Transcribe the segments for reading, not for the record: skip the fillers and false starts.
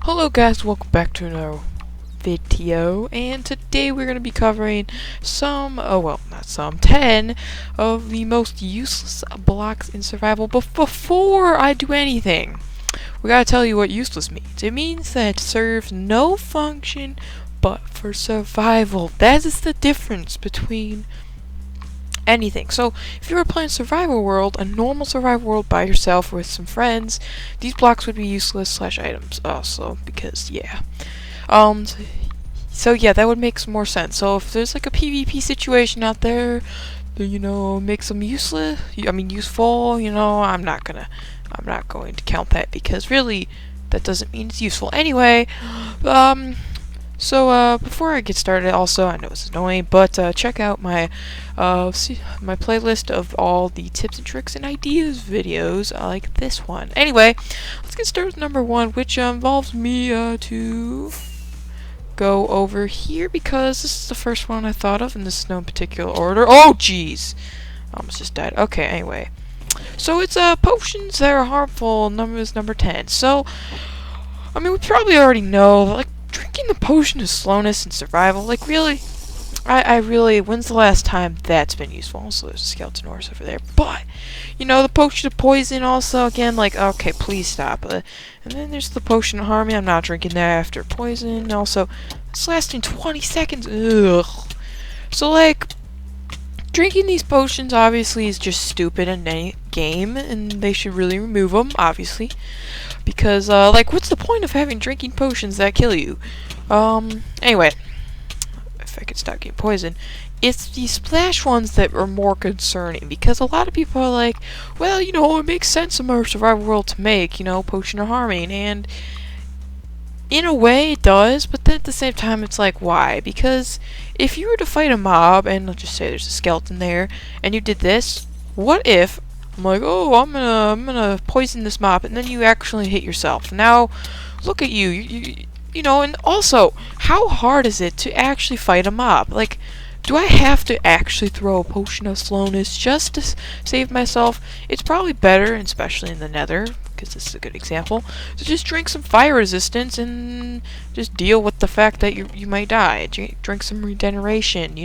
Hello guys, welcome back to another video, and today we're going to be covering not some, 10 of the most useless blocks in survival. But before I do anything, we gotta tell you what useless means. It means that it serves no function but for survival. That is the difference between anything. So if you were playing survival world, a normal survival world by yourself or with some friends, these blocks would be useless slash items also, because yeah. So yeah, that would make some more sense. So if there's like a PvP situation out there, makes them useless, useful, I'm not going to count that, because really that doesn't mean it's useful. Anyway, before I get started, also, I know it's annoying, but check out my my playlist of all the tips and tricks and ideas videos like this one. Anyway, let's get started with number 1, which involves me to go over here, because this is the first one I thought of, and this is no particular order. Oh, jeez! Almost just died. Okay, anyway. So it's potions that are harmful, number 10. So, we probably already know, like, drinking the potion of slowness and survival, like, really? I really, when's the last time that's been useful? Also, there's a skeleton horse over there. But, the potion of poison also, again, like, okay, please stop. And then there's the potion of harmony. I'm not drinking that after poison. Also, it's lasting 20 seconds. Ugh. So, like, drinking these potions, obviously, is just stupid in any game, and they should really remove them, obviously. Because, like, what's the point of having drinking potions that kill you? Anyway, if I could stop getting poisoned, it's the splash ones that are more concerning, because a lot of people are like, well, it makes sense in our survival world to make, potion of harming, and in a way it does, but then at the same time it's like, why? Because if you were to fight a mob, and let's just say there's a skeleton there, and you did this, what if I'm like, oh, I'm gonna poison this mob, and then you actually hit yourself? Now, look at you, and also, how hard is it to actually fight a mob? Like, do I have to actually throw a potion of slowness just to save myself? It's probably better, especially in the nether, because this is a good example, to just drink some fire resistance and just deal with the fact that you might die. Drink some regeneration,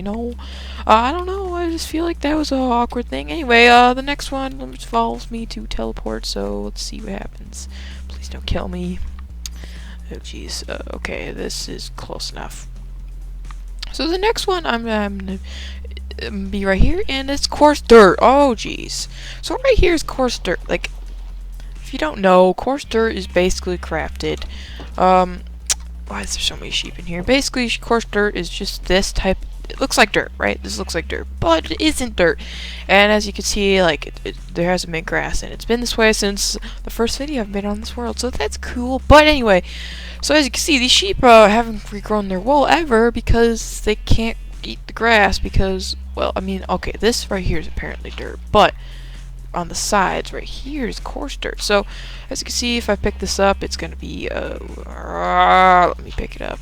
I don't know, I just feel like that was an awkward thing. Anyway, the next one involves me to teleport, so let's see what happens. Please don't kill me. Oh jeez, okay, this is close enough. So the next one, I'm gonna be right here, and it's coarse dirt. Oh jeez. So right here is coarse dirt. Like, if you don't know, coarse dirt is basically crafted. Why is there so many sheep in here? Basically, coarse dirt is just this type. It looks like dirt, right? This looks like dirt, but it isn't dirt. And as you can see, like, there hasn't been grass, and it's been this way since the first video I've made on this world, so that's cool. But anyway, so as you can see, these sheep haven't regrown their wool ever, because they can't eat the grass, because, well, okay, this right here is apparently dirt, but on the sides right here is coarse dirt. So as you can see, if I pick this up, it's gonna be let me pick it up.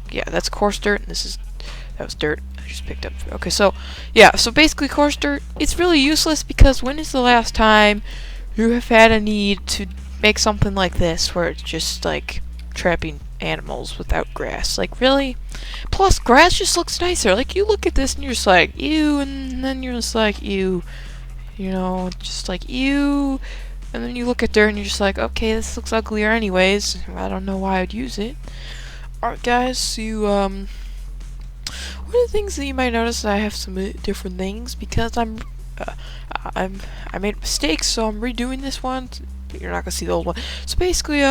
Yeah, that's coarse dirt, and that was dirt I just picked up. Okay, so yeah, so basically coarse dirt, it's really useless, because when is the last time you have had a need to make something like this where it's just like trapping animals without grass? Like, really? Plus, grass just looks nicer. Like, you look at this and you're just like, ew, and then you're just like, ew. Just like, ew. And then you look at dirt and you're just like, okay, this looks uglier anyways. I don't know why I'd use it. Alright, guys, so, one of the things that you might notice is I have some different things, because I made mistakes, so I'm redoing this one. You're not gonna see the old one. So basically,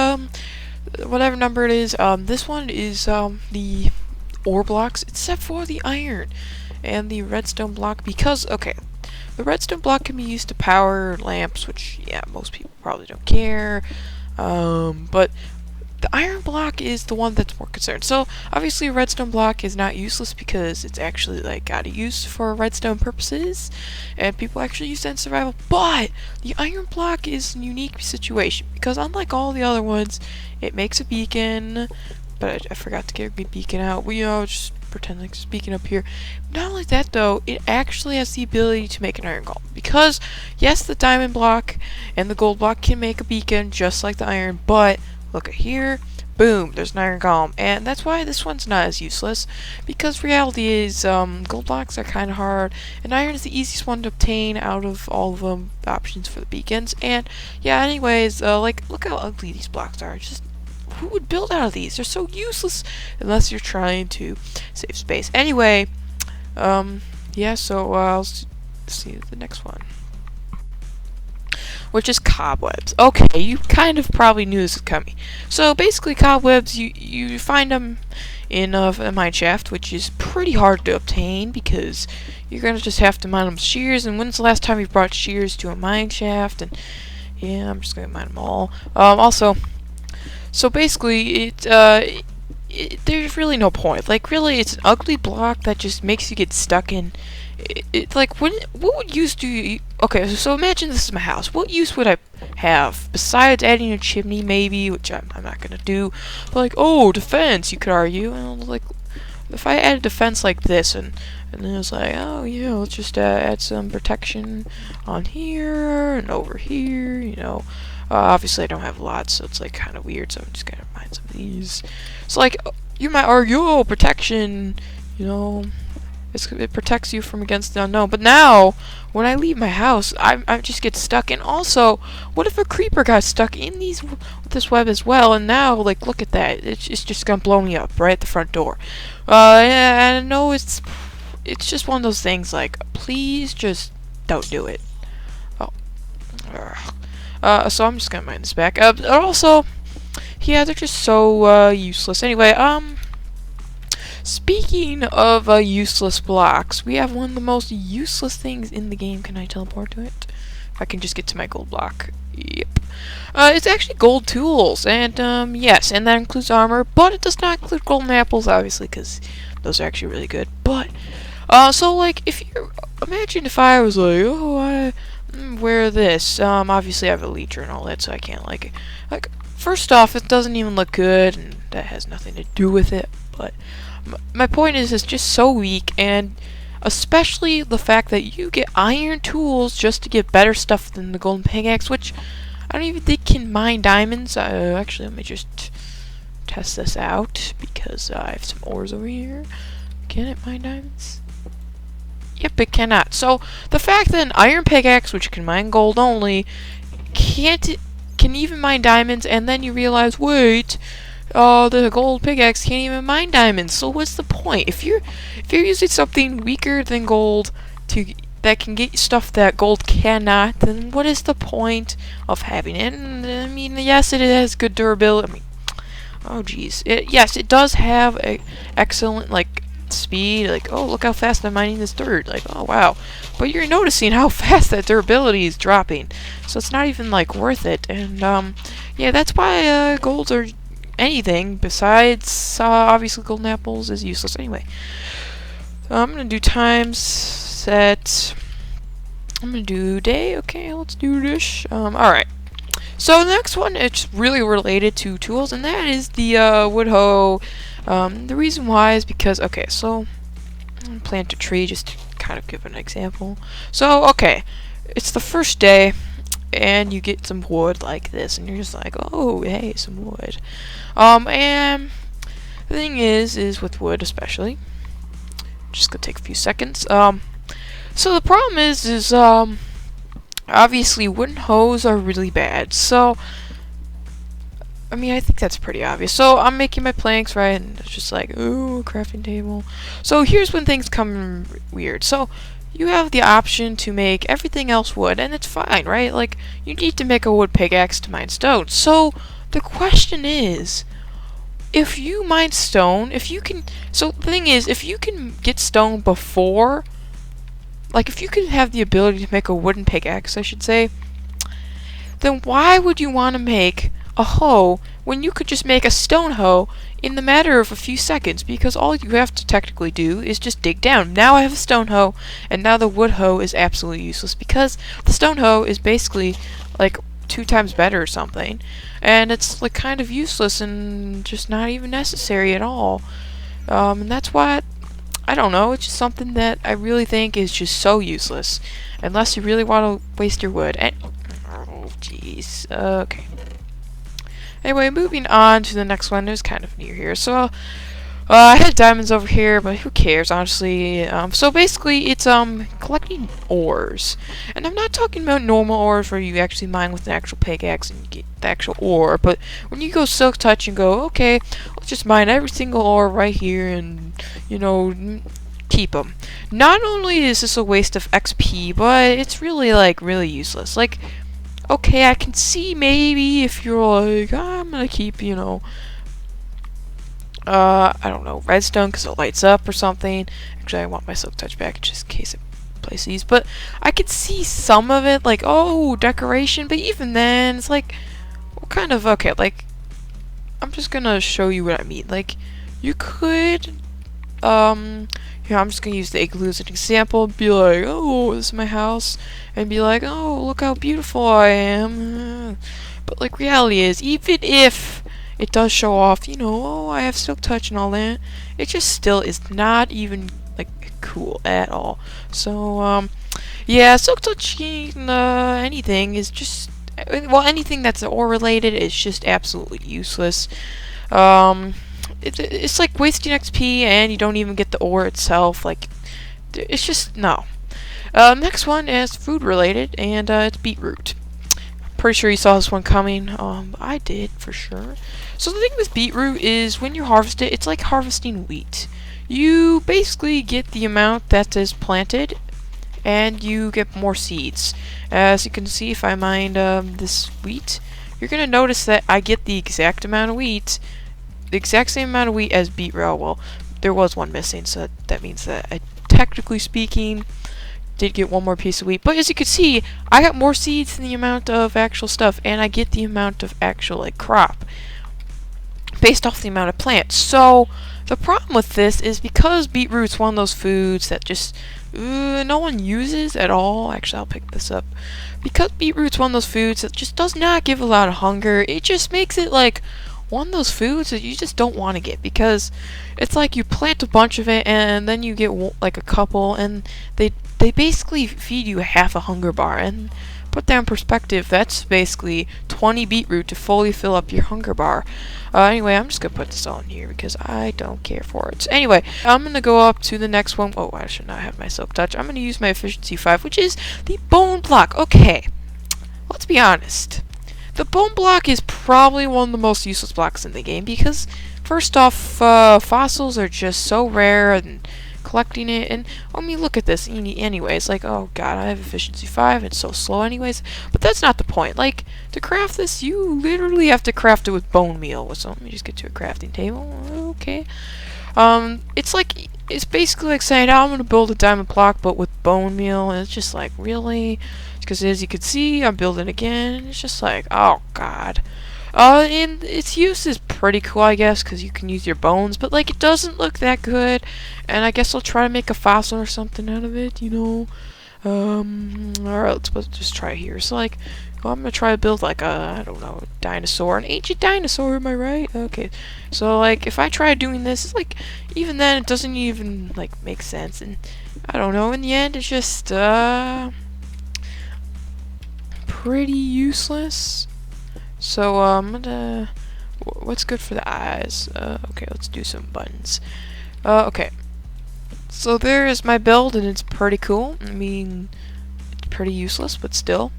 whatever number it is, this one is the ore blocks, except for the iron and the redstone block, because, okay, the redstone block can be used to power lamps, which, yeah, most people probably don't care, but the iron block is the one that's more concerned. So, obviously, a redstone block is not useless, because it's actually, like, got a use for redstone purposes, and people actually use that in survival. But the iron block is a unique situation, because unlike all the other ones, it makes a beacon, but I forgot to get a beacon out. Just pretend like it's beacon up here. Not only that, though, it actually has the ability to make an iron golem, because, yes, the diamond block and the gold block can make a beacon just like the iron, but look at here, boom, there's an iron golem. And that's why this one's not as useless, because reality is gold blocks are kind of hard, and iron is the easiest one to obtain out of all of the options for the beacons. And yeah, anyways, like, look how ugly these blocks are. Just who would build out of these? They're so useless unless you're trying to save space. Anyway, yeah, so I'll see the next one, which is cobwebs. Okay, you kind of probably knew this was coming. So basically, cobwebs, you find them in a mine shaft, which is pretty hard to obtain because you're gonna just have to mine them with shears. And when's the last time you brought shears to a mine shaft? And yeah, I'm just gonna mine them all. Also, so basically, there's really no point. Like, really, it's an ugly block that just makes you get stuck in. Like, what would use do you... Okay, so imagine this is my house. What use would I have? Besides adding a chimney, maybe, which I'm not gonna do. But, like, oh, defense, you could argue. Well, like, if I added defense like this, and then it was like, oh, yeah, let's just add some protection on here, and over here, you know. Obviously, I don't have lots, so it's like kind of weird. So I'm just gonna mine some of these. So like, you might argue, oh, protection, you know, it protects you from against the unknown. But now, when I leave my house, I just get stuck. And also, what if a creeper got stuck in this web as well? And now, like, look at that. It's just gonna blow me up right at the front door. And I know it's just one of those things. Like, please just don't do it. Oh. So I'm just gonna mine this back. Also, yeah, they're just so useless. Anyway, speaking of useless blocks, we have one of the most useless things in the game. Can I teleport to it? If I can just get to my gold block. Yep. It's actually gold tools, and yes, and that includes armor, but it does not include golden apples, obviously, because those are actually really good. But so like, imagine if I was like, oh, I wear this. Obviously I have a leecher and all that, so I can't like it. Like, first off, it doesn't even look good, and that has nothing to do with it. But my point is, it's just so weak, and especially the fact that you get iron tools just to get better stuff than the golden pickaxe, which I don't even think can mine diamonds. Actually, let me just test this out because I have some ores over here. Can it mine diamonds? Yep, it cannot. So the fact that an iron pickaxe, which can mine gold only, can even mine diamonds, and then you realize, wait, the gold pickaxe can't even mine diamonds. So what's the point? If you're using something weaker than gold that can get you stuff that gold cannot, then what is the point of having it? And, I mean, yes, it has good durability. I mean, oh jeez, yes, it does have a excellent like speed. Like, oh, look how fast I'm mining this dirt. Like, oh wow, but you're noticing how fast that durability is dropping, so it's not even like worth it. And yeah, that's why golds or anything besides obviously golden apples is useless anyway. I'm gonna do times set. I'm gonna do day. Okay, let's do this. Alright, so the next one, it's really related to tools, and that is the wood hoe. The reason why is because, okay, so I'm gonna plant a tree just to kind of give an example. So, okay, it's the first day, and you get some wood like this, and you're just like, oh, hey, some wood. And the thing is with wood especially, just gonna take a few seconds. So the problem is obviously wooden hoes are really bad. So, I mean, I think that's pretty obvious. So I'm making my planks, right, and it's just like, ooh, crafting table. So here's when things come weird. So you have the option to make everything else wood, and it's fine, right? Like, you need to make a wood pickaxe to mine stone. So the question is, if you mine stone, if you can... So the thing is, if you can get stone before... Like, if you can have the ability to make a wooden pickaxe, I should say, then why would you want to make a hoe when you could just make a stone hoe in the matter of a few seconds? Because all you have to technically do is just dig down. Now I have a stone hoe, and now the wood hoe is absolutely useless because the stone hoe is basically like 2 times better or something, and it's like kind of useless and just not even necessary at all. And that's why I don't know, it's just something that I really think is just so useless unless you really want to waste your wood. And oh jeez, okay. Anyway, moving on to the next one. It's kind of near here. So, I had diamonds over here, but who cares, honestly. So basically, it's collecting ores, and I'm not talking about normal ores where you actually mine with an actual pickaxe and you get the actual ore. But when you go silk touch and go, okay, let's just mine every single ore right here, and keep them. Not only is this a waste of XP, but it's really really useless. Like, okay, I can see maybe if you're like, I'm gonna keep, I don't know, redstone because it lights up or something. Actually, I want my silk touch back just in case it plays these. But I could see some of it, like, oh, decoration. But even then, it's like, what kind of, okay, like, I'm just gonna show you what I mean. Like, you could, I'm just gonna use the igloo as an example. Be like, oh, this is my house. And be like, oh, look how beautiful I am. But, like, reality is, even if it does show off, oh, I have silk touch and all that, it just still is not even, like, cool at all. So, yeah, silk touching anything is just, well, anything that's ore related is just absolutely useless. It's like wasting XP and you don't even get the ore itself. Like, it's just, no. Next one is food related, and it's beetroot. Pretty sure you saw this one coming. I did, for sure. So the thing with beetroot is when you harvest it, it's like harvesting wheat. You basically get the amount that is planted, and you get more seeds. As you can see, if I mine this wheat, you're going to notice that I get the exact amount of wheat, the exact same amount of wheat as beetroot. Well, there was one missing, so that means that I, technically speaking, did get one more piece of wheat. But as you can see, I got more seeds than the amount of actual stuff, and I get the amount of actual, like, crop based off the amount of plants. So the problem with this is because beetroot's one of those foods that just no one uses at all. Actually, I'll pick this up. Because beetroot's one of those foods that just does not give a lot of hunger, it just makes it like one of those foods that you just don't want to get, because it's like you plant a bunch of it and then you get like a couple, and they basically feed you half a hunger bar. And put that in perspective, that's basically 20 beetroot to fully fill up your hunger bar. Anyway, I'm just gonna put this all in here because I don't care for it. So anyway, I'm gonna go up to the next one. Oh, I should not have my silk touch. I'm gonna use my efficiency 5, which is the bone block. Okay, let's be honest. The bone block is probably one of the most useless blocks in the game because, first off, fossils are just so rare, and collecting it, and I mean, look at this. Anyway, it's like, oh god, I have efficiency 5, it's so slow anyways. But that's not the point. Like, to craft this, you literally have to craft it with bone meal. So let me just get to a crafting table. Okay. It's like, it's basically like saying, oh, I'm gonna build a diamond block, but with bone meal, and it's just like, really? Because as you can see, I'm building again, and it's just like, oh god. And its use is pretty cool, I guess, because you can use your bones, but, like, it doesn't look that good, and I guess I'll try to make a fossil or something out of it, alright, let's just try here. So, like, well, I'm gonna try to build, like, I don't know, dinosaur, an ancient dinosaur, am I right? Okay, so, like, if I try doing this, it's like, even then, it doesn't even, like, make sense, and, I don't know, in the end, it's just, pretty useless. So, I'm gonna, what's good for the eyes? Okay, let's do some buttons. Okay. So there is my build, and it's pretty cool. I mean, it's pretty useless, but still.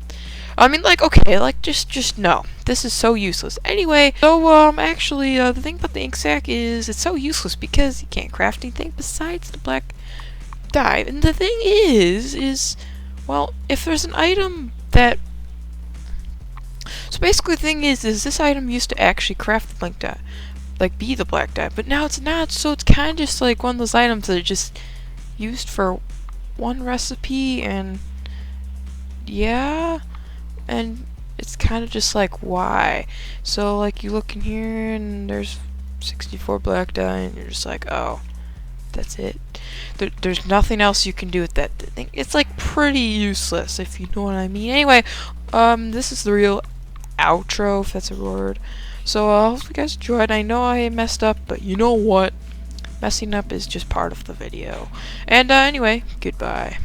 I mean, like, okay, like, just no. This is so useless. Anyway, so, actually, the thing about the ink sac is it's so useless because you can't craft anything besides the black dye. And the thing is, well, if there's an item that... So basically the thing is this item used to actually craft the black dye, like be the black dye, but now it's not, so it's kind of just like one of those items that are just used for one recipe, and yeah, and it's kind of just like, why? So like you look in here and there's 64 black dye, and you're just like, oh, that's it. There's nothing else you can do with that thing. It's like pretty useless, if you know what I mean. Anyway, this is the real outro, if that's a word. So I hope you guys enjoyed. I know I messed up, but you know what? Messing up is just part of the video. And anyway, goodbye.